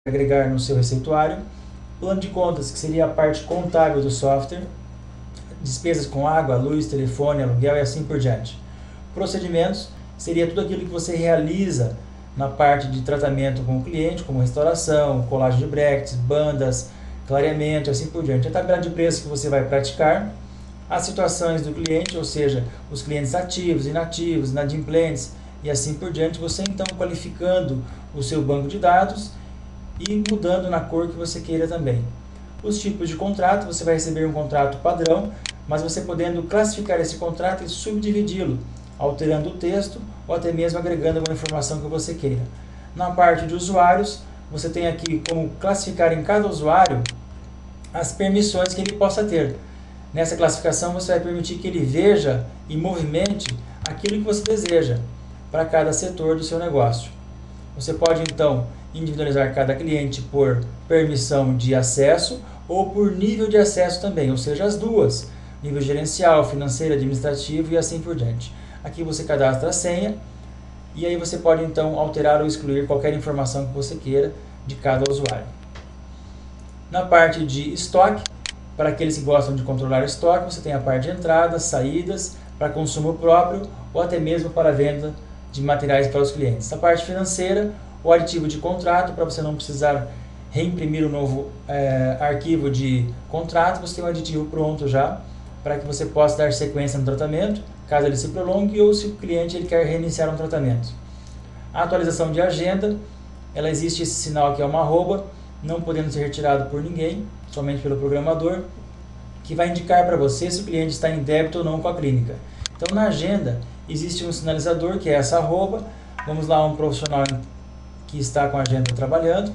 agregar no seu receituário, plano de contas, que seria a parte contábil do software, despesas com água, luz, telefone, aluguel e assim por diante. Procedimentos seria tudo aquilo que você realiza na parte de tratamento com o cliente, como restauração, colagem de brackets, bandas, clareamento e assim por diante. A tabela de preço que você vai praticar, as situações do cliente, ou seja, os clientes ativos, inativos, inadimplentes e assim por diante, você então qualificando o seu banco de dados e mudando na cor que você queira também. Os tipos de contrato, você vai receber um contrato padrão, mas você podendo classificar esse contrato e subdividi-lo, alterando o texto ou até mesmo agregando alguma informação que você queira. Na parte de usuários, você tem aqui como classificar em cada usuário as permissões que ele possa ter. Nessa classificação, você vai permitir que ele veja e movimente aquilo que você deseja para cada setor do seu negócio. Você pode, então, individualizar cada cliente por permissão de acesso ou por nível de acesso também, ou seja, as duas, nível gerencial, financeiro, administrativo e assim por diante. Aqui você cadastra a senha e aí você pode, então, alterar ou excluir qualquer informação que você queira de cada usuário. Na parte de estoque, para aqueles que gostam de controlar estoque, você tem a parte de entradas, saídas, para consumo próprio ou até mesmo para venda de materiais para os clientes. A parte financeira, o aditivo de contrato, para você não precisar reimprimir um novo arquivo de contrato, você tem um aditivo pronto já, para que você possa dar sequência no tratamento, caso ele se prolongue ou se o cliente ele quer reiniciar um tratamento. A atualização de agenda, ela existe esse sinal que é uma arroba, não podendo ser retirado por ninguém, somente pelo programador, que vai indicar para você se o cliente está em débito ou não com a clínica. Então, na agenda, existe um sinalizador, que é essa arroba. Vamos lá, um profissional que está com a agenda trabalhando.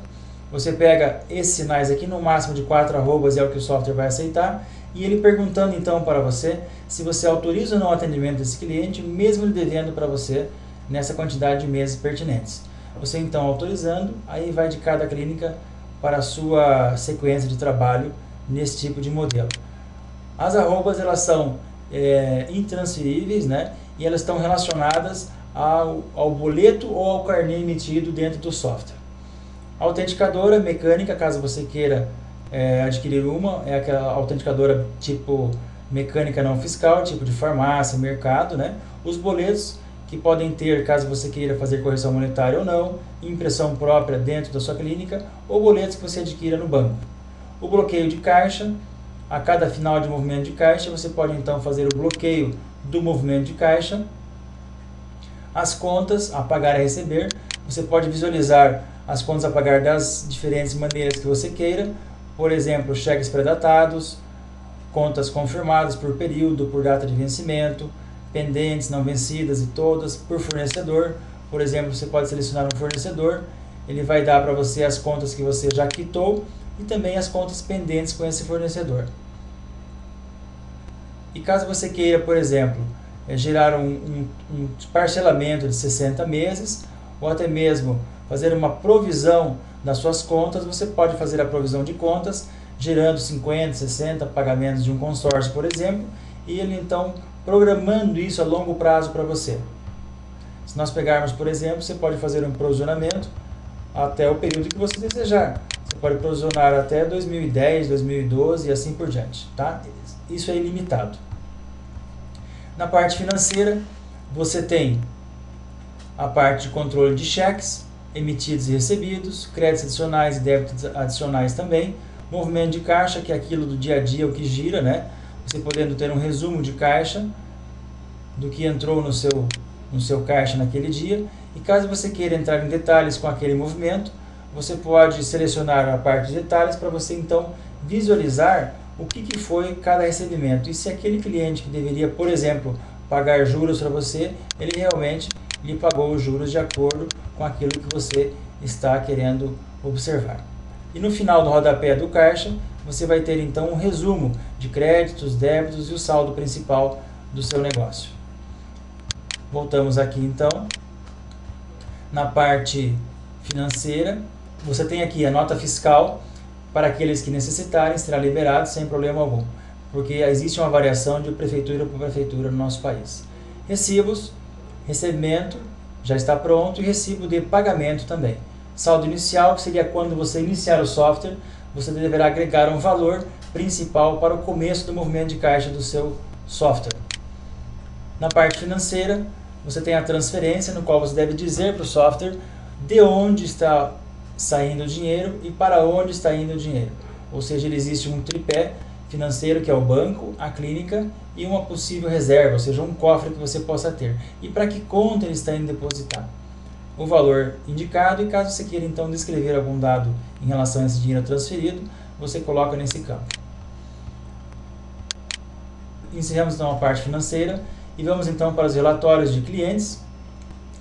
Você pega esses sinais aqui, no máximo de 4 arrobas é o que o software vai aceitar, e ele perguntando então para você se você autoriza ou não o atendimento desse cliente, mesmo ele devendo para você nessa quantidade de meses pertinentes. Você então autorizando, aí vai de cada clínica para a sua sequência de trabalho nesse tipo de modelo. As arrobas, elas são intransferíveis, né? E elas estão relacionadas ao boleto ou ao carnê emitido dentro do software. A autenticadora mecânica, caso você queira adquirir uma, é aquela autenticadora tipo mecânica não fiscal, tipo de farmácia, mercado, né? Os boletos, que podem ter, caso você queira fazer correção monetária ou não, impressão própria dentro da sua clínica, ou boletos que você adquira no banco. O bloqueio de caixa, a cada final de movimento de caixa, você pode então fazer o bloqueio do movimento de caixa. As contas a pagar e a receber, você pode visualizar as contas a pagar das diferentes maneiras que você queira, por exemplo, cheques pré-datados, contas confirmadas por período, por data de vencimento, pendentes, não vencidas e todas, por fornecedor. Por exemplo, você pode selecionar um fornecedor, ele vai dar para você as contas que você já quitou e também as contas pendentes com esse fornecedor. E caso você queira, por exemplo, gerar um parcelamento de 60 meses, ou até mesmo fazer uma provisão das suas contas, você pode fazer a provisão de contas, gerando 50, 60 pagamentos de um consórcio, por exemplo, e ele então programando isso a longo prazo para você. Se nós pegarmos, por exemplo, você pode fazer um provisionamento até o período que você desejar. Você pode provisionar até 2010, 2012 e assim por diante, tá? Isso é ilimitado. Na parte financeira, você tem a parte de controle de cheques, emitidos e recebidos, créditos adicionais e débitos adicionais também, movimento de caixa, que é aquilo do dia a dia, o que gira, né? Você podendo ter um resumo de caixa do que entrou no seu caixa naquele dia. E caso você queira entrar em detalhes com aquele movimento, você pode selecionar a parte de detalhes para você então visualizar o que foi cada recebimento. E se aquele cliente que deveria, por exemplo, pagar juros para você, ele realmente lhe pagou os juros de acordo com aquilo que você está querendo observar. E no final do rodapé do caixa, você vai ter então um resumo de créditos, débitos e o saldo principal do seu negócio. Voltamos aqui então. Na parte financeira, você tem aqui a nota fiscal, para aqueles que necessitarem, será liberado sem problema algum, porque existe uma variação de prefeitura para prefeitura no nosso país. Recibos, recebimento, já está pronto, e recibo de pagamento também. Saldo inicial, que seria quando você iniciar o software, você deverá agregar um valor principal para o começo do movimento de caixa do seu software. Na parte financeira, você tem a transferência, no qual você deve dizer para o software de onde está saindo o dinheiro e para onde está indo o dinheiro. Ou seja, existe um tripé financeiro, que é o banco, a clínica e uma possível reserva, ou seja, um cofre que você possa ter. E para que conta ele está indo depositar. O valor indicado, e caso você queira então descrever algum dado em relação a esse dinheiro transferido, você coloca nesse campo. Encerramos então a parte financeira e vamos então para os relatórios de clientes.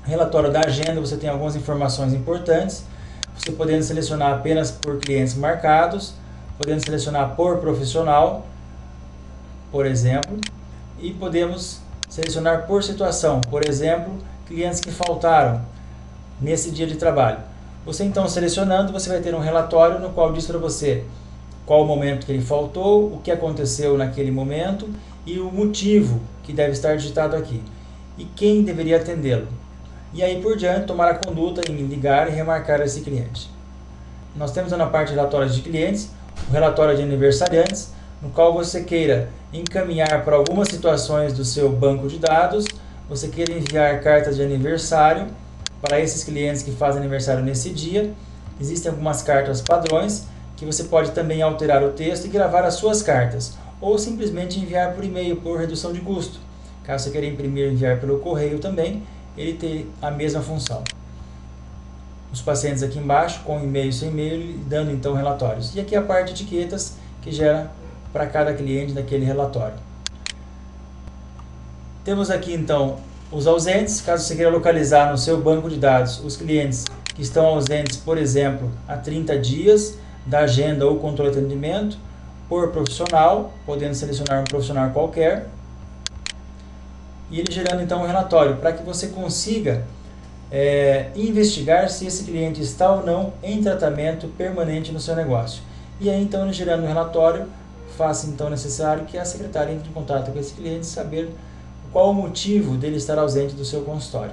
Relatório da agenda, você tem algumas informações importantes, você podendo selecionar apenas por clientes marcados, podendo selecionar por profissional, por exemplo, e podemos selecionar por situação, por exemplo, clientes que faltaram nesse dia de trabalho. Você então selecionando, você vai ter um relatório no qual diz para você qual o momento que ele faltou, o que aconteceu naquele momento e o motivo que deve estar digitado aqui e quem deveria atendê-lo. E aí por diante tomar a conduta em ligar e remarcar esse cliente. Nós temos na parte de relatórios de clientes o relatório de aniversariantes, no qual você queira encaminhar para algumas situações do seu banco de dados, você queira enviar cartas de aniversário para esses clientes que fazem aniversário nesse dia. Existem algumas cartas padrões que você pode também alterar o texto e gravar as suas cartas, ou simplesmente enviar por e-mail por redução de custo. Caso você queira imprimir e enviar pelo correio também, ele tem a mesma função. Os pacientes aqui embaixo, com e-mail, sem e-mail, dando então relatórios. E aqui a parte de etiquetas que gera para cada cliente daquele relatório. Temos aqui então os ausentes, caso você queira localizar no seu banco de dados os clientes que estão ausentes, por exemplo, há 30 dias da agenda ou controle de atendimento, por profissional, podendo selecionar um profissional qualquer, e ele gerando então um relatório para que você consiga investigar se esse cliente está ou não em tratamento permanente no seu negócio. E aí então, gerando um relatório, faça então necessário que a secretária entre em contato com esse cliente e saber qual o motivo dele estar ausente do seu consultório.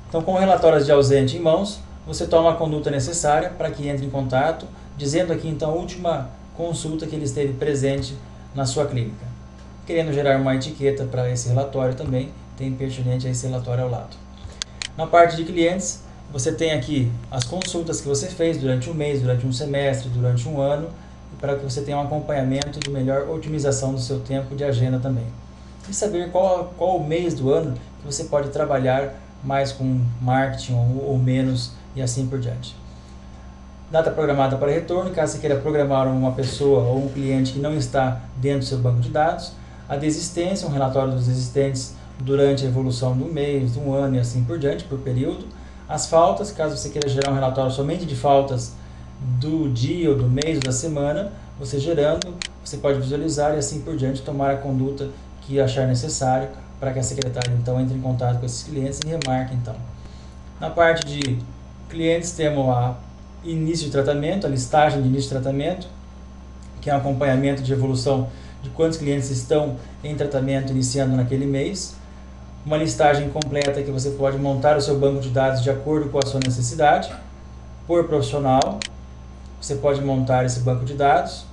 Então, com relatórios de ausente em mãos, você toma a conduta necessária para que entre em contato, dizendo aqui então a última consulta que ele esteve presente na sua clínica. Querendo gerar uma etiqueta para esse relatório também, tem pertinente a esse relatório ao lado. Na parte de clientes, você tem aqui as consultas que você fez durante um mês, durante um semestre, durante um ano, para que você tenha um acompanhamento de melhor otimização do seu tempo de agenda também. E saber qual o mês do ano que você pode trabalhar mais com marketing ou menos e assim por diante. Data programada para retorno, caso você queira programar uma pessoa ou um cliente que não está dentro do seu banco de dados. A desistência, um relatório dos desistentes durante a evolução do mês, do ano e assim por diante, por período. As faltas, caso você queira gerar um relatório somente de faltas do dia ou do mês ou da semana, você gerando, você pode visualizar e assim por diante tomar a conduta que achar necessário para que a secretária então entre em contato com esses clientes e remarque então. Na parte de clientes temos a início de tratamento, a listagem de início de tratamento, que é um acompanhamento de evolução de quantos clientes estão em tratamento iniciando naquele mês. Uma listagem completa que você pode montar o seu banco de dados de acordo com a sua necessidade. Por profissional, você pode montar esse banco de dados.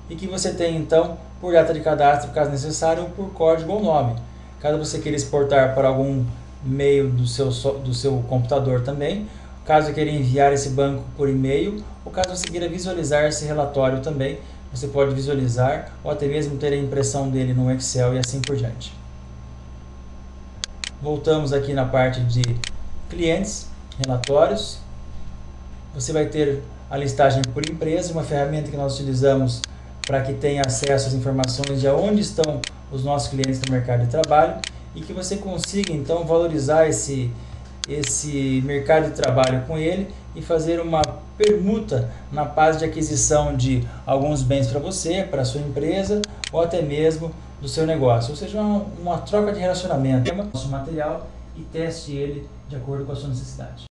E que você tem então por data de cadastro, caso necessário, ou por código ou nome. Caso você queira exportar para algum meio do seu computador também, caso queira enviar esse banco por e-mail, ou caso você queira visualizar esse relatório também, você pode visualizar ou até mesmo ter a impressão dele no Excel e assim por diante. Voltamos aqui na parte de clientes, relatórios. Você vai ter a listagem por empresa, uma ferramenta que nós utilizamos para que tenha acesso às informações de onde estão os nossos clientes no mercado de trabalho e que você consiga então valorizar esse mercado de trabalho com ele e fazer uma permuta na fase de aquisição de alguns bens para você, para a sua empresa ou até mesmo do seu negócio, ou seja, uma troca de relacionamento. Nosso material e teste ele de acordo com a sua necessidade.